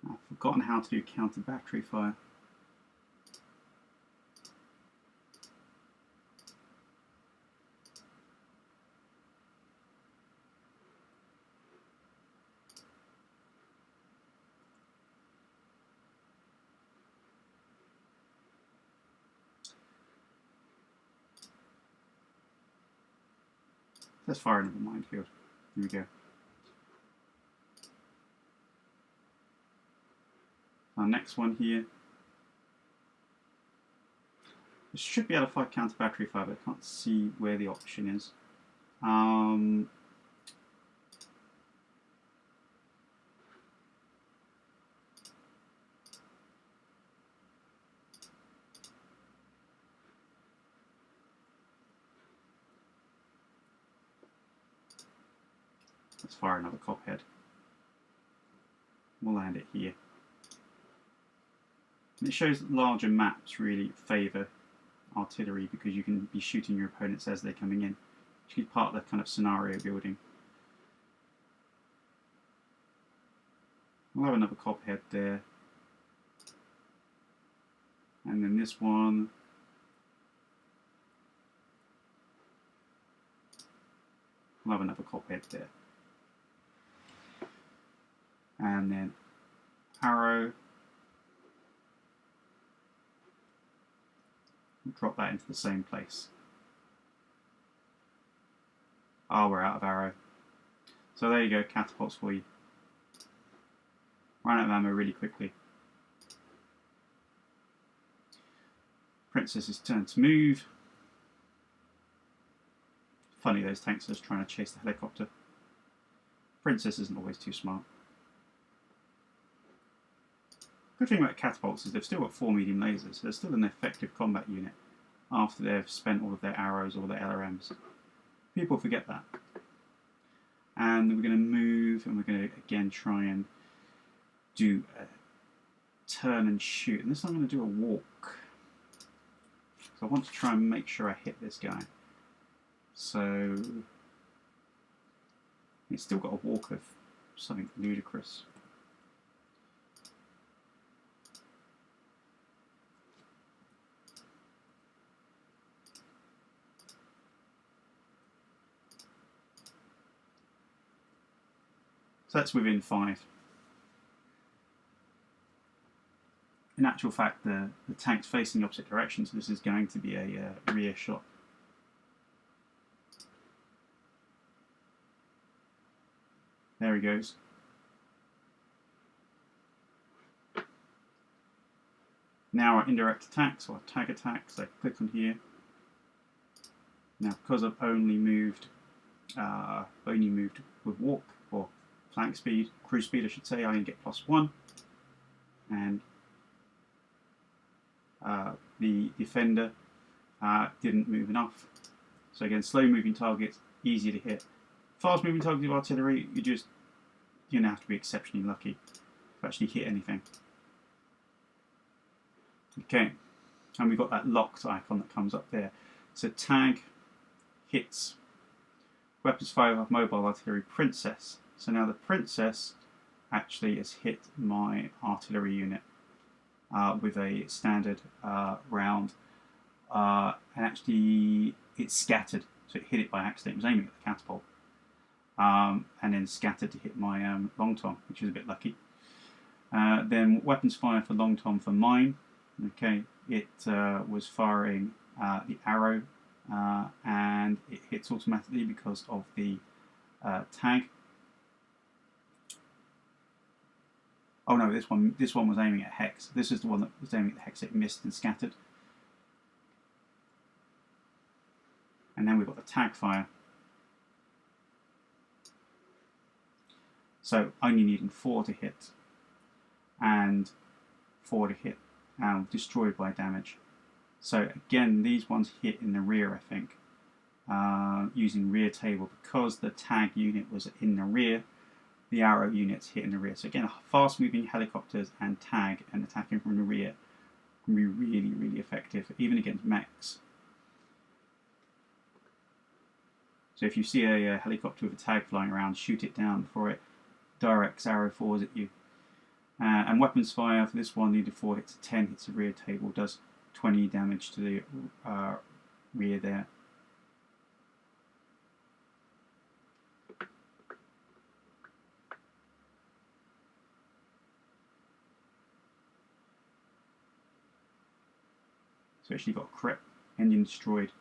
I've forgotten how to do counter battery fire. Let's fire into the minefield. Here we go. Our next one here. I should be able to fire counter battery fire, but I can't see where the option is. Let's fire another copperhead. We'll land it here. And it shows that larger maps really favour artillery because you can be shooting your opponents as they're coming in, which is part of the kind of scenario building. We'll have another copperhead there. And then this one. We'll have another copperhead there. And then arrow. We'll drop that into the same place. Oh, we're out of arrow. So there you go, catapults for you. Run out of ammo really quickly. Princess's turn to move. Funny, those tanks are just trying to chase the helicopter. Princess isn't always too smart. Good thing about catapults is they've still got 4 medium lasers, so they're still an effective combat unit after they've spent all of their arrows or their LRMs. People forget that. And we're going to move, and we're going to again try and do a turn and shoot. And this time I'm going to do a walk. So I want to try and make sure I hit this guy. So it's still got a walk of something ludicrous. So that's within 5. In actual fact, the tank's facing the opposite direction, so this is going to be a rear shot. There he goes. Now our indirect attacks, or our tag attacks, I click on here. Now because I've only moved with walk, or flank speed, cruise speed I should say, I only get +1. And the defender didn't move enough. So again, slow moving targets, easier to hit. Fast moving targets with artillery, you're going to have to be exceptionally lucky to actually hit anything. Okay, and we've got that locked icon that comes up there. So tag hits weapons fire off mobile artillery princess. So now the princess actually has hit my artillery unit with a standard round, and actually it's scattered, so it hit it by accident. It was aiming at the catapult, and then scattered to hit my long tom, which is a bit lucky. Then weapons fire for long tom for mine. Okay, it was firing the arrow, and it hits automatically because of the tag. Oh no, this one was aiming at hex. This is the one that was aiming at the hex. It missed and scattered. And then we've got the tag fire. So only needing 4 to hit, and 4 to hit, and destroyed by damage. So again, these ones hit in the rear, I think, using rear table, because the tag unit was in the rear. The arrow units hit in the rear. So again, fast moving helicopters and tag and attacking from the rear can be really, really effective, even against mechs. So if you see a helicopter with a tag flying around, shoot it down before it directs arrow fours at you. And weapons fire for this one, needed 4 hits, 10 hits the rear table, does 20 damage to the rear there. So actually got crit, engine destroyed,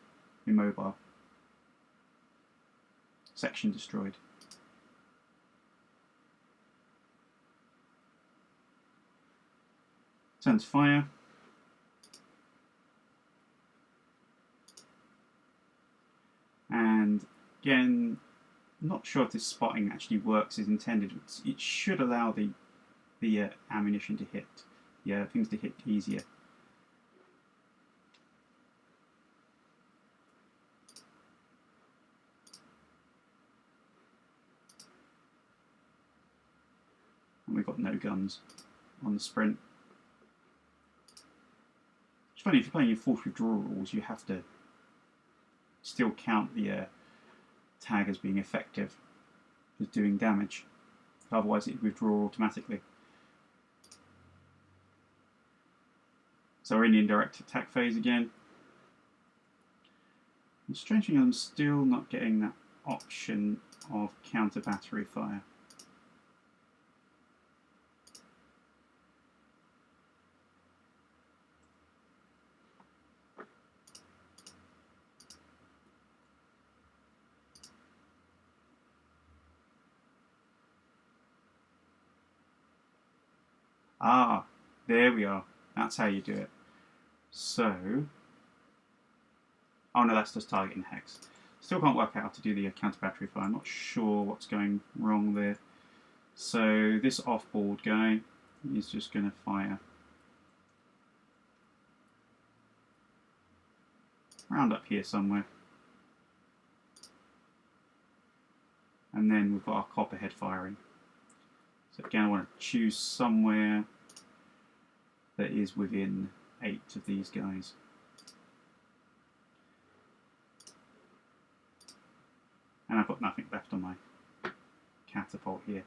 immobile, section destroyed. Turn to fire. And again, not sure if this spotting actually works as intended. It should allow the ammunition to hit, things to hit easier. got no guns on the sprint. It's funny, if you're playing in force withdrawal rules, you have to still count the tag as being effective, as doing damage. Otherwise it would withdraw automatically. So we're in the indirect attack phase again. And strangely, I'm still not getting that option of counter battery fire. Ah, there we are. That's how you do it. So, oh no, that's just targeting hex. Still can't work out how to do the counter battery fire. I'm not sure what's going wrong there. So this off-board guy is just going to fire around up here somewhere. And then we've got our copperhead firing. So again, I want to choose somewhere that is within 8 of these guys. And I've got nothing left on my catapult here.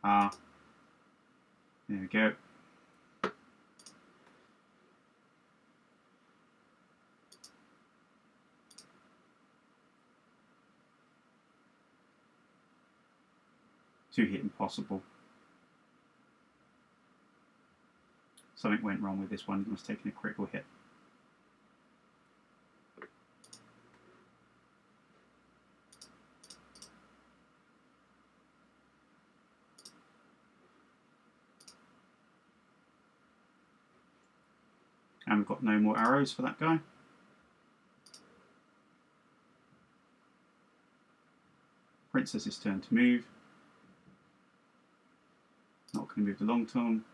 Ah, there we go. Two hit impossible. Something went wrong with this one. It was taking a critical hit. And we've got no more arrows for that guy. Princess's turn to move. Not going to move the long tom.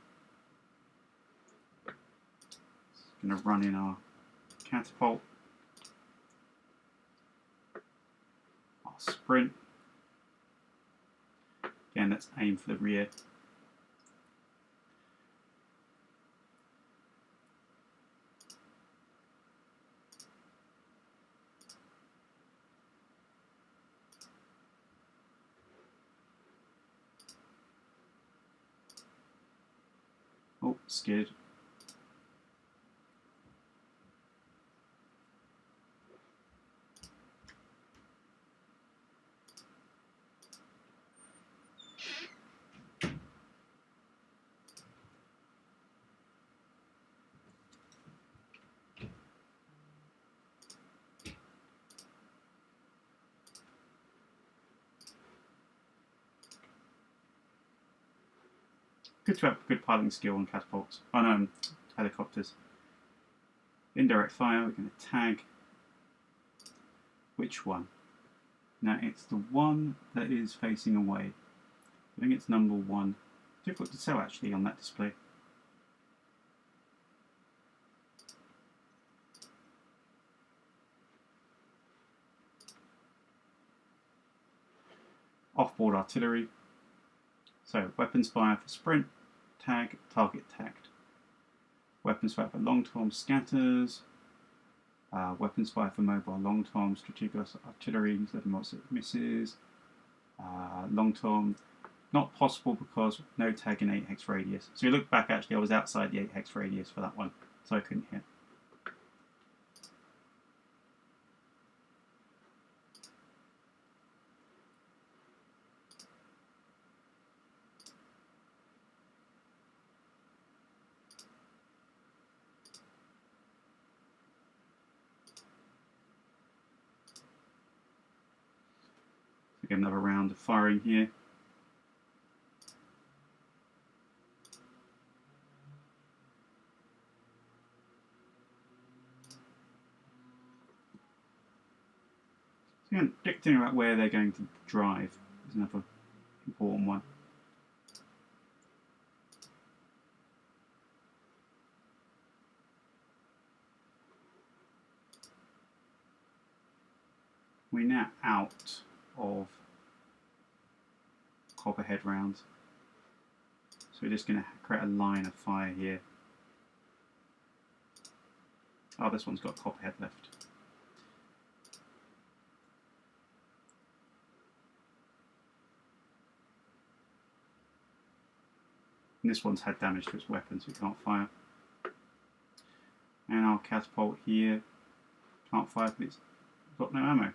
Going to run in our catapult. Our sprint. Again, let's aim for the rear. Oh, scared. Good to have good piloting skill on catapults. Oh no, helicopters. Indirect fire, we're going to tag. Which one? Now it's the one that is facing away. I think it's number 1. Difficult to tell actually on that display. Off-board artillery. So weapons fire for sprint, tag, target tagged. Weapons fire for long tom scatters. Weapons fire for mobile long tom, strategic artillery, 11 mods it misses. Long tom, not possible because no tag in 8 hex radius. So you look back, actually I was outside the 8 hex radius for that one, so I couldn't hit. Get another round of firing here. So again, predicting about where they're going to drive is another important one. We're now out of copperhead rounds. So we're just going to create a line of fire here. Oh, this one's got copperhead left. And this one's had damage to its weapon, so it can't fire. And our catapult here can't fire because it's got no ammo.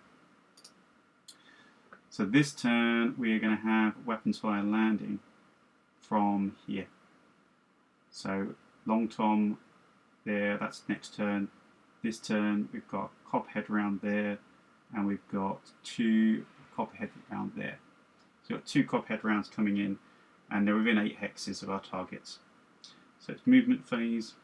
So this turn we are going to have weapons fire landing from here. So Long Tom there, that's next turn. This turn we've got copperhead round there, and we've got 2 copperhead round there. So we've got 2 copperhead rounds coming in, and they're within 8 hexes of our targets. So it's movement phase.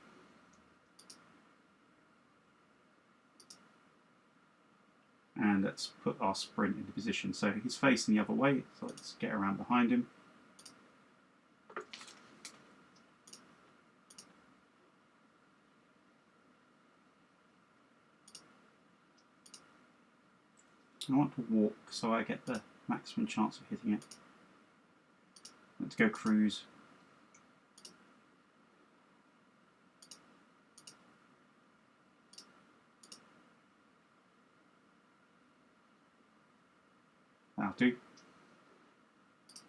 And let's put our sprint into position. So he's facing the other way, so let's get around behind him. I want to walk so I get the maximum chance of hitting it. Let's go cruise. That'll do. As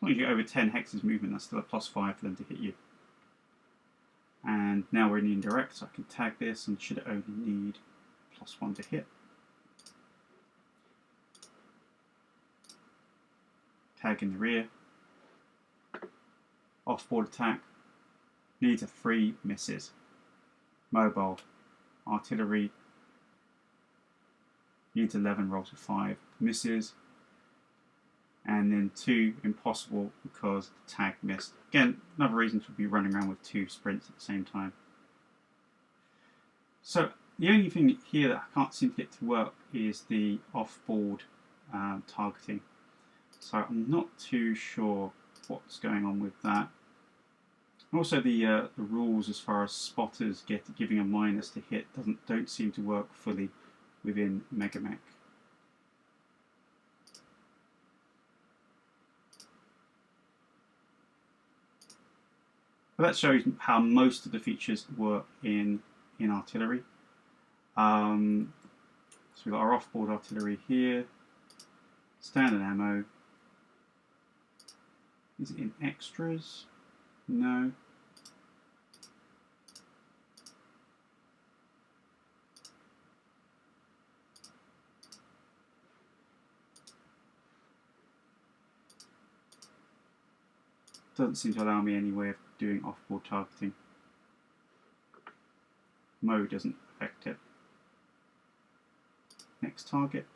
long as you get over 10 hexes movement, that's still a +5 for them to hit you. And now we're in the indirect, so I can tag this and should only need +1 to hit. Tag in the rear. Off-board attack. Needs a 3 misses. Mobile. Artillery. Needs 11, rolls a 5, misses. And then 2 impossible because the tag missed. Again, another reason to be running around with 2 sprints at the same time. So the only thing here that I can't seem to get to work is the off-board targeting. So I'm not too sure what's going on with that. Also, the rules as far as spotters giving a minus to hit don't seem to work fully within MegaMek. But that shows how most of the features work in artillery. So we've got our off-board artillery here, standard ammo. Is it in extras? No. Doesn't seem to allow me any way of doing off-board targeting. Mode doesn't affect it. Next target.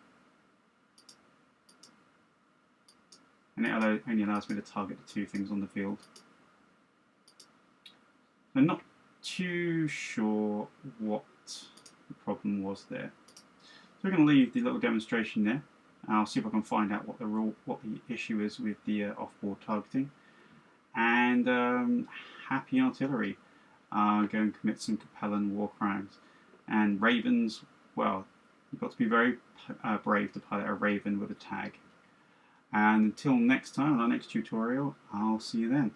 And it only allows me to target the 2 things on the field. I'm not too sure what the problem was there. So we're going to leave the little demonstration there. I'll see if I can find out what the issue is with the off-board targeting. And happy artillery. Go and commit some compelling war crimes. And ravens, well, you've got to be very brave to pilot a raven with a tag. And until next time, on our next tutorial, I'll see you then.